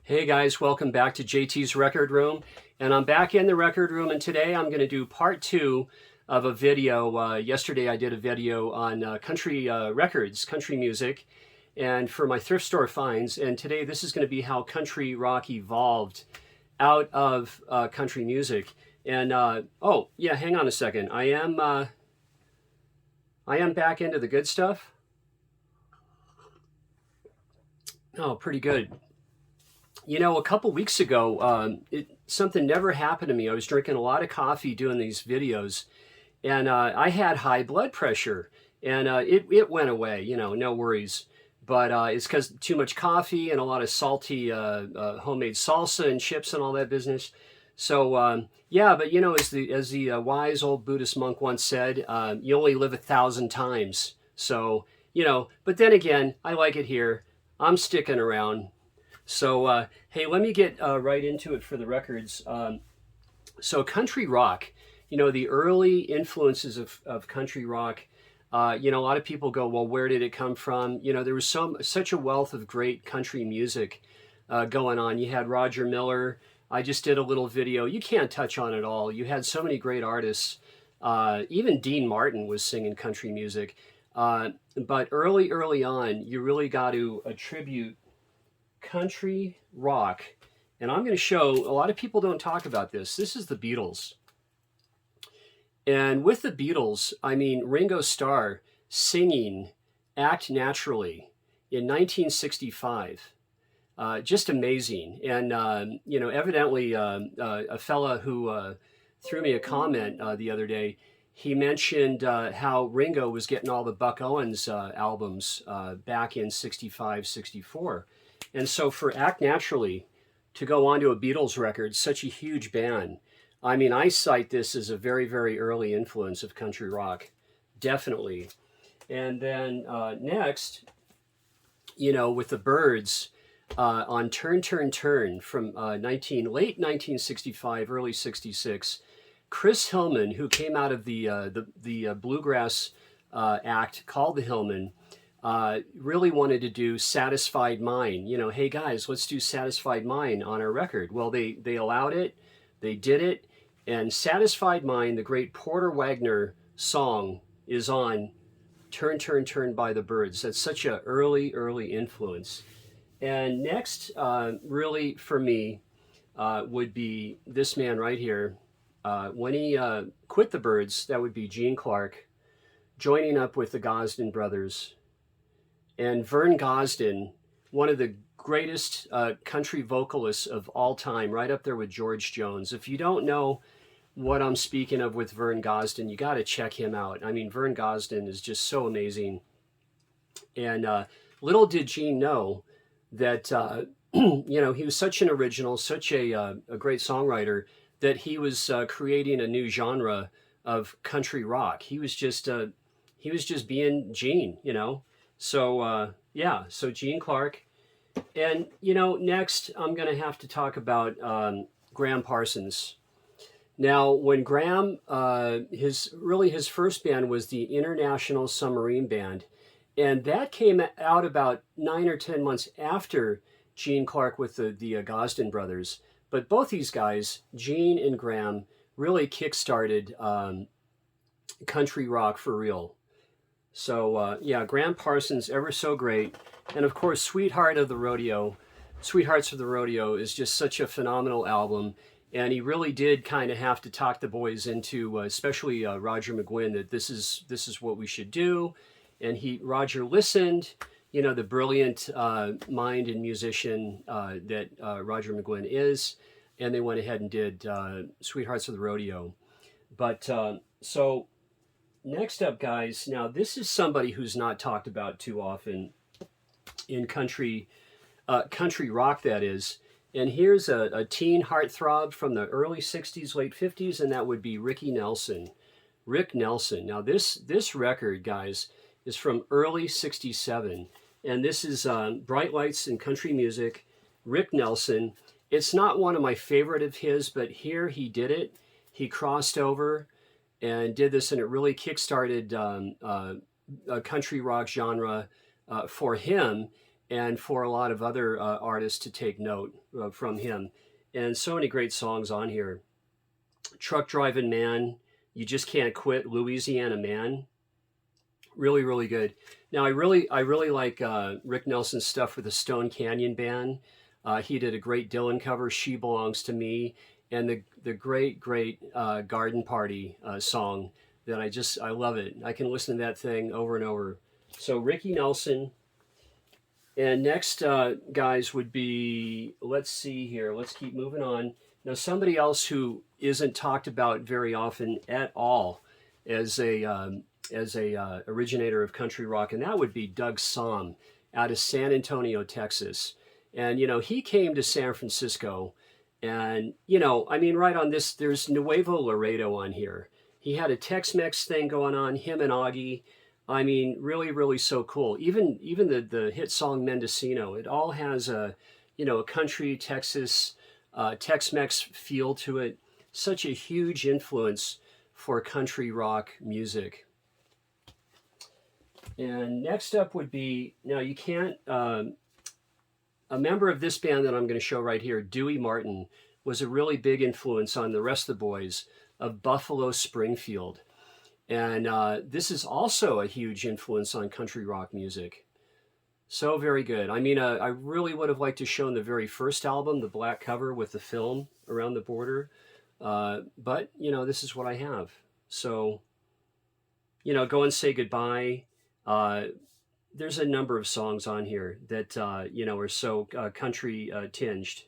Hey guys, welcome back to JT's Record Room. And I'm back in the record room, and today I'm going to do part two of a video. Yesterday I did a video on country records, country music, and for my thrift store finds. And today this is going to be how country rock evolved out of country music. And oh yeah, hang on a second. I am back into the good stuff. Oh, pretty good. You know, a couple weeks ago, something never happened to me. I was drinking a lot of coffee doing these videos, and I had high blood pressure, and it went away. You know, no worries. But it's because too much coffee and a lot of salty homemade salsa and chips and all that business. So yeah, but you know, as the wise old Buddhist monk once said, you only live 1,000 times. So you know, but then again, I like it here. I'm sticking around. So, hey, let me get right into it for the records. So country rock, you know, the early influences of country rock, you know, a lot of people go, well, where did it come from? You know, there was such a wealth of great country music going on. You had Roger Miller. I just did a little video. You can't touch on it all. You had so many great artists. Even Dean Martin was singing country music. But early on, you really got to attribute country rock, and I'm going to show a lot of people don't talk about this. This is the Beatles. And with the Beatles, I mean Ringo Starr singing Act Naturally in 1965. Just amazing. And you know, evidently a fella who threw me a comment the other day, he mentioned how Ringo was getting all the Buck Owens albums back in 65, 64. And so for Act Naturally to go onto a Beatles record, such a huge band, I mean, I cite this as a very, very early influence of country rock, definitely. And then next, you know, with the Byrds on Turn, Turn, Turn from late 1965, early 66, Chris Hillman, who came out of the bluegrass act called the Hillman, really wanted to do Satisfied Mind. You know, hey guys, let's do Satisfied Mind on our record. Well, they allowed it, they did it, and Satisfied Mind, the great Porter Wagoner song, is on Turn, Turn, Turn by the Byrds. That's such a early influence. And next, really for me, would be this man right here. When he quit the Byrds, that would be Gene Clark, joining up with the Gosden brothers. And Vern Gosden, one of the greatest country vocalists of all time, right up there with George Jones. If you don't know what I'm speaking of with Vern Gosden, you got to check him out. I mean, Vern Gosden is just so amazing. And little did Gene know that, you know, he was such an original, such a great songwriter, that he was creating a new genre of country rock. He was just being Gene, you know. So yeah, so Gene Clark. And you know, next I'm going to have to talk about Graham Parsons. Now, when Graham, his first band was the International Submarine Band, and that came out about 9 or 10 months after Gene Clark with the Gosden brothers. But both these guys, Gene and Graham, really kickstarted country rock for real. So yeah, Graham Parsons, ever so great. And of course, Sweethearts of the Rodeo is just such a phenomenal album. And he really did kind of have to talk the boys into, especially Roger McGuinn, that this is what we should do. And Roger listened, you know, the brilliant mind and musician that Roger McGuinn is. And they went ahead and did Sweethearts of the Rodeo. But so next up, guys, now this is somebody who's not talked about too often in country rock, that is. And here's a teen heartthrob from the early 60s, late 50s, and that would be Rick Nelson. Now this record, guys, is from early 67. And this is Bright Lights in Country Music, Rick Nelson. It's not one of my favorite of his, but here he did it. He crossed over and did this, and it really kickstarted a country rock genre for him. and for a lot of other artists to take note from him. And so many great songs on here. Truck Driving Man, You Just Can't Quit, Louisiana Man. Really, really good. Now, I really like Rick Nelson's stuff with the Stone Canyon Band. He did a great Dylan cover, "She Belongs to Me," and the great Garden Party song that I love it. I can listen to that thing over and over. So Ricky Nelson. And next, guys, would be, let's see here. Let's keep moving on. Now, somebody else who isn't talked about very often at all as a originator of country rock, and that would be Doug Sahm out of San Antonio, Texas. And, he came to San Francisco, and, I mean, right on this, there's Nuevo Laredo on here. He had a Tex-Mex thing going on, him and Augie. I mean, really, really so cool. Even the hit song Mendocino, it all has a country Texas Tex-Mex feel to it. Such a huge influence for country rock music. And next up would be, now you can't, a member of this band that I'm going to show right here, Dewey Martin, was a really big influence on the rest of the boys of Buffalo Springfield. And this is also a huge influence on country rock music. So very good. I mean, I really would have liked to show the very first album, the black cover with the film around the border. But, this is what I have. So, Go and Say Goodbye. There's a number of songs on here that, are so country tinged.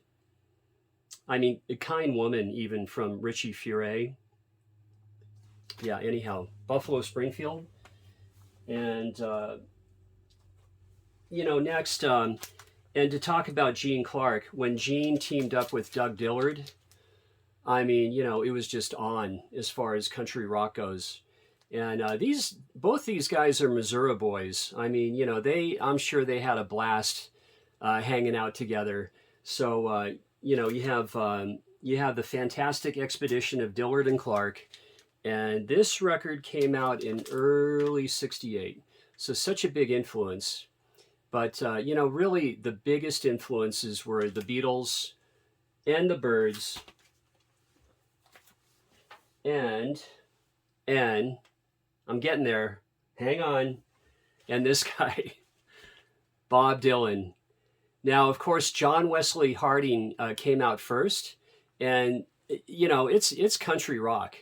I mean, A Kind Woman, even from Richie Furay. Yeah, anyhow, Buffalo Springfield. And, next, and to talk about Gene Clark, when Gene teamed up with Doug Dillard, I mean, it was just on as far as country rock goes. And both these guys are Missouri boys. I mean, I'm sure they had a blast hanging out together. So, you have the fantastic expedition of Dillard and Clark. And this record came out in early '68. So such a big influence. But, really the biggest influences were the Beatles and the Byrds and I'm getting there. Hang on. And this guy, Bob Dylan. Now, of course, John Wesley Harding came out first. And, it's country rock.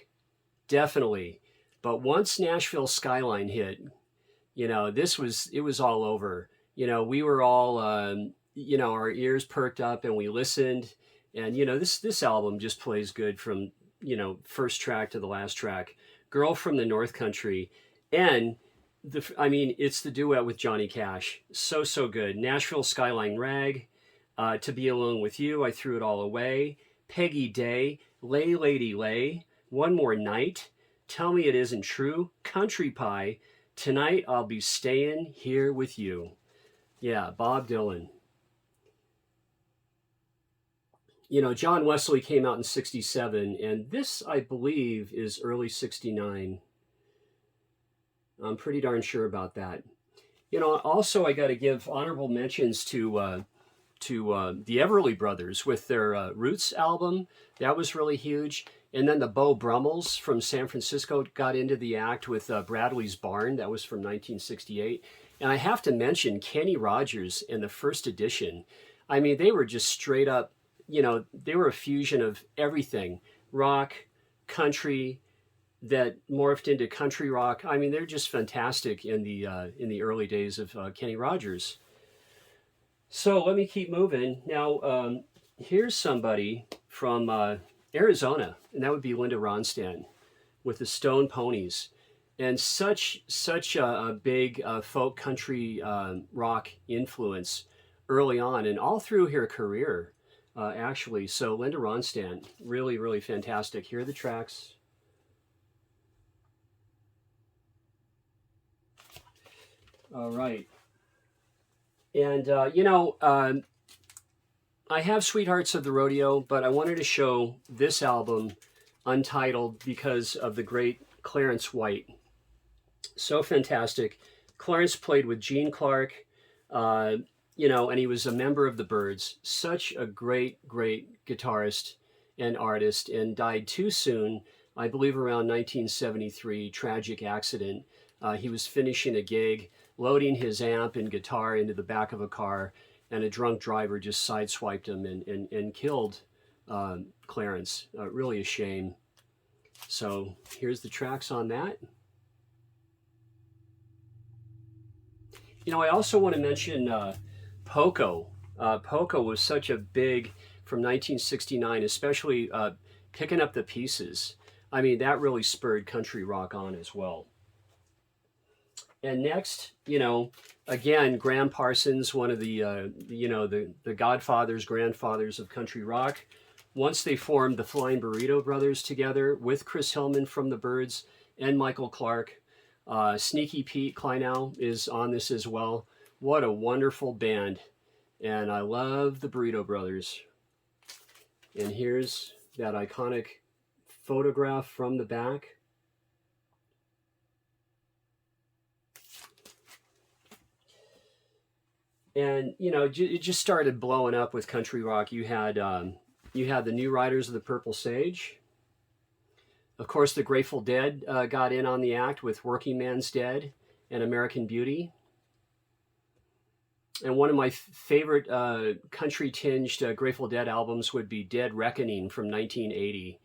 Definitely. But once Nashville Skyline hit, it was all over. We were all, our ears perked up and we listened. And, this album just plays good from, first track to the last track. Girl from the North Country. And, it's the duet with Johnny Cash. So good. Nashville Skyline Rag. To Be Alone with You. I Threw It All Away. Peggy Day. Lay Lady Lay. One More Night, Tell Me It Isn't True, Country Pie, Tonight I'll Be Staying Here With You. Yeah, Bob Dylan. John Wesley came out in '67, and this, I believe, is early '69. I'm pretty darn sure about that. Also, I got to give honorable mentions to the Everly Brothers with their Roots album. That was really huge. And then the Beau Brummels from San Francisco got into the act with Bradley's Barn. That was from 1968. And I have to mention Kenny Rogers in the first edition. I mean, they were just straight up, they were a fusion of everything. Rock, country, that morphed into country rock. I mean, they're just fantastic in the early days of Kenny Rogers. So let me keep moving. Now, here's somebody from Arizona, and that would be Linda Ronstadt with the Stone Ponies. And such a big folk country rock influence early on and all through her career, actually. So Linda Ronstadt, really, really fantastic. Here are the tracks. All right. And, I have Sweethearts of the Rodeo, but I wanted to show this album, Untitled, because of the great Clarence White. So fantastic. Clarence played with Gene Clark. and he was a member of the Byrds. Such a great, great guitarist and artist, and died too soon. I believe around 1973, tragic accident. He was finishing a gig, loading his amp and guitar into the back of a car, and a drunk driver just sideswiped him and killed Clarence. Really a shame. So here's the tracks on that. I also want to mention Poco. Poco was such a big, from 1969, especially Picking Up the Pieces. I mean, that really spurred country rock on as well. And next, again, Graham Parsons, one of the godfathers, grandfathers of country rock. Once they formed the Flying Burrito Brothers together with Chris Hillman from the Byrds and Michael Clark. Sneaky Pete Kleinow is on this as well. What a wonderful band. And I love the Burrito Brothers. And here's that iconic photograph from the back. And, it just started blowing up with country rock. You had the New Riders of the Purple Sage. Of course, the Grateful Dead got in on the act with Working Man's Dead and American Beauty. And one of my favorite country-tinged Grateful Dead albums would be Dead Reckoning from 1980.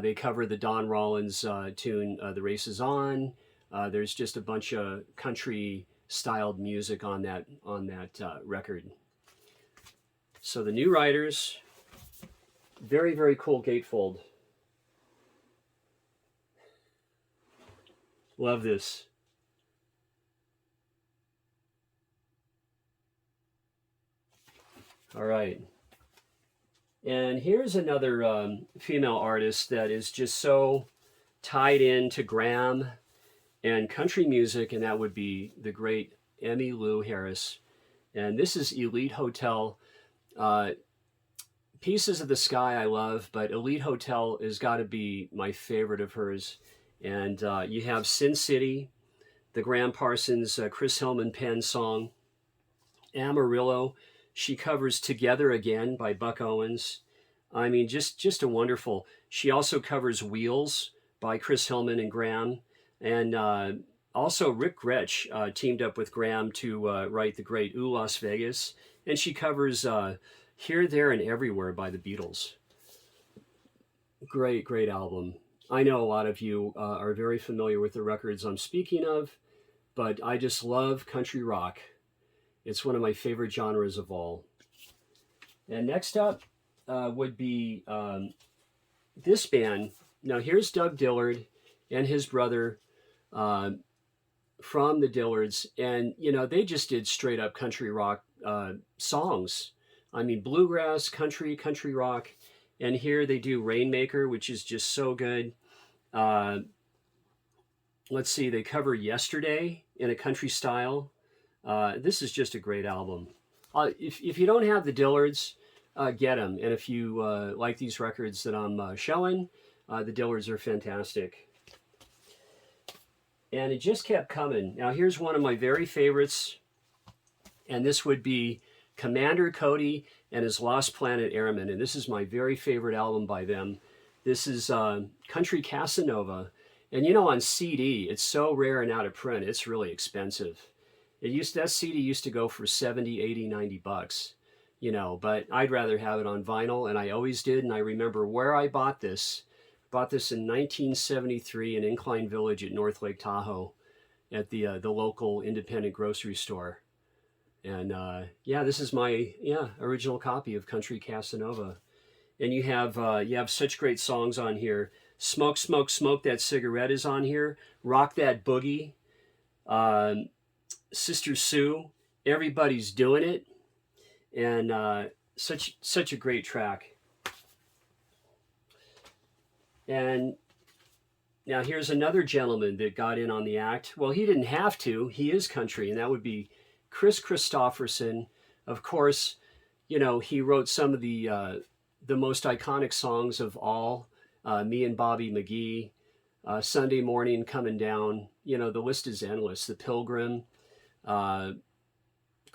They cover the Don Rollins tune, The Race Is On. There's just a bunch of country-styled music on that record. So the New Riders, very, very cool gatefold. Love this. All right. And here's another female artist that is just so tied into Graham and country music, and that would be the great Emmylou Harris. And this is Elite Hotel. Pieces of the Sky I love, but Elite Hotel has got to be my favorite of hers. And you have Sin City, the Graham Parsons, Chris Hillman pen song. Amarillo, she covers Together Again by Buck Owens. I mean, just a wonderful. She also covers Wheels by Chris Hillman and Graham. And also Rick Gretsch teamed up with Graham to write the great Ooh, Las Vegas. And she covers Here, There, and Everywhere by the Beatles. Great, great album. I know a lot of you are very familiar with the records I'm speaking of, but I just love country rock. It's one of my favorite genres of all. And next up would be this band. Now here's Doug Dillard and his brother from the Dillards. And, they just did straight up country rock songs. I mean, bluegrass, country rock. And here they do Rainmaker, which is just so good. Let's see, they cover Yesterday in a country style. This is just a great album. If you don't have the Dillards, get them. And if you like these records that I'm showing, the Dillards are fantastic. And it just kept coming. Now here's one of my very favorites. And this would be Commander Cody and his Lost Planet Airmen. And this is my very favorite album by them. This is Country Casanova. And on CD, it's so rare and out of print, it's really expensive. That CD used to go for 70, 80, 90 bucks, but I'd rather have it on vinyl, and I always did. And I remember where I bought this. Bought this in 1973 in Incline Village at North Lake Tahoe at the local independent grocery store. And this is my original copy of Country Casanova. And you have such great songs on here. Smoke, Smoke, Smoke That Cigarette is on here. Rock That Boogie. Sister Sue. Everybody's Doing It. And such a great track. And now here's another gentleman that got in on the act. Well, he didn't have to. He is country, and that would be Kristofferson. Of course, he wrote some of the most iconic songs of all. Me and Bobby McGee, Sunday Morning Coming Down. The list is endless. The Pilgrim,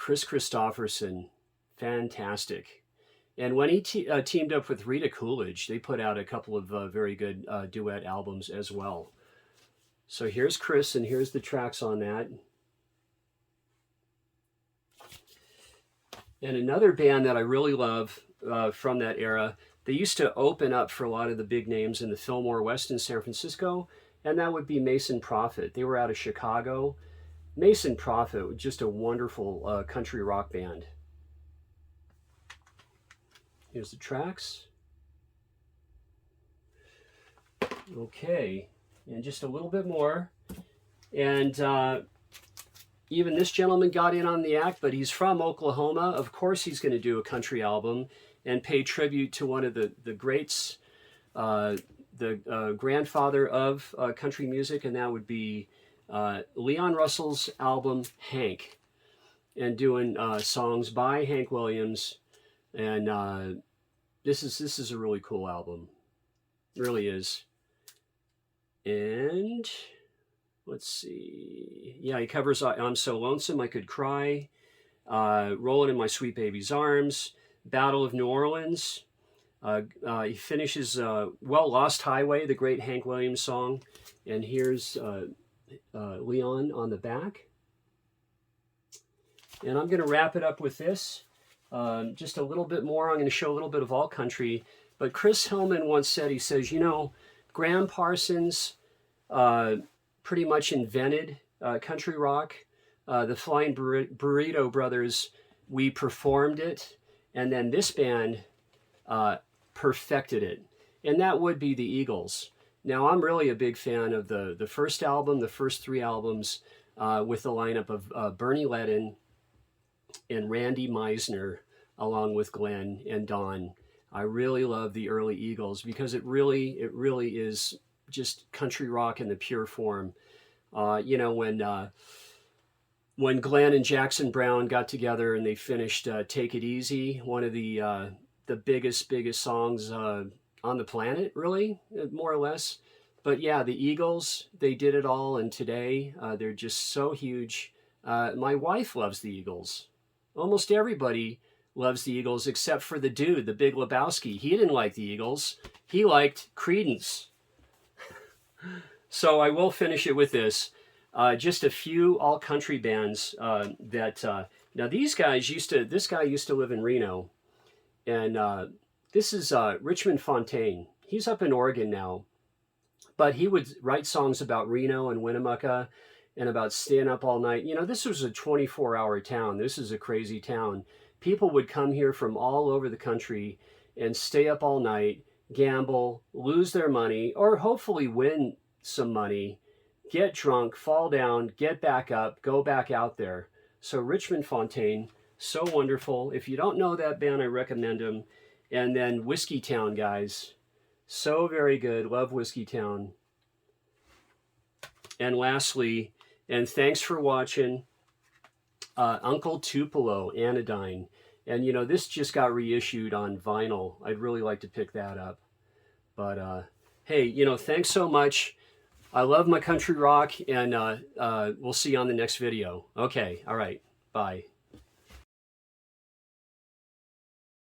Kris Kristofferson, fantastic. And when he teamed up with Rita Coolidge, they put out a couple of very good duet albums as well. So here's Kris, and here's the tracks on that. And another band that I really love from that era, they used to open up for a lot of the big names in the Fillmore West in San Francisco, and that would be Mason Proffit. They were out of Chicago. Mason Proffit, just a wonderful country rock band. Here's the tracks. Okay, and just a little bit more. And even this gentleman got in on the act, but he's from Oklahoma. Of course he's going to do a country album and pay tribute to one of the greats, the grandfather of country music, and that would be Leon Russell's album, Hank, and doing songs by Hank Williams. And this is a really cool album. It really is. And let's see. Yeah, he covers I'm So Lonesome I Could Cry, Rolling in My Sweet Baby's Arms, Battle of New Orleans. He finishes Well, Lost Highway, the great Hank Williams song. And here's Leon on the back. And I'm going to wrap it up with this. Just a little bit more. I'm going to show a little bit of all country. But Chris Hillman once said, he says, you know, Graham Parsons pretty much invented country rock. The Flying Burrito Brothers, we performed it. And then this band perfected it. And that would be the Eagles. Now, I'm really a big fan of the first album, the first three albums, with the lineup of Bernie Ledden and Randy Meisner, along with Glenn and Don. I really love the early Eagles because it really is just country rock in the pure form. You know, when Glenn and Jackson Browne got together and they finished "Take It Easy," one of the biggest songs on the planet, really, more or less. But yeah, the Eagles, they did it all, and today they're just so huge. My wife loves the Eagles. Almost everybody loves the Eagles except for the dude, the Big Lebowski. He didn't like the Eagles. He liked Creedence. So I will finish it with this. Just a few all-country bands that... now these guys this guy used to live in Reno. And this is Richmond Fontaine. He's up in Oregon now. But he would write songs about Reno and Winnemucca and about staying up all night. You know, this was a 24-hour town. This is a crazy town. People would come here from all over the country and stay up all night, gamble, lose their money, or hopefully win some money, get drunk, fall down, get back up, go back out there. So Richmond Fontaine, so wonderful. If you don't know that band, I recommend them. And then Whiskey Town, guys. So very good. Love Whiskey Town. And lastly, and thanks for watching, Uncle Tupelo, Anodyne. And, you know, this just got reissued on vinyl. I'd really like to pick that up. But, hey, you know, thanks so much. I love my country rock, and we'll see you on the next video. Okay, all right, bye.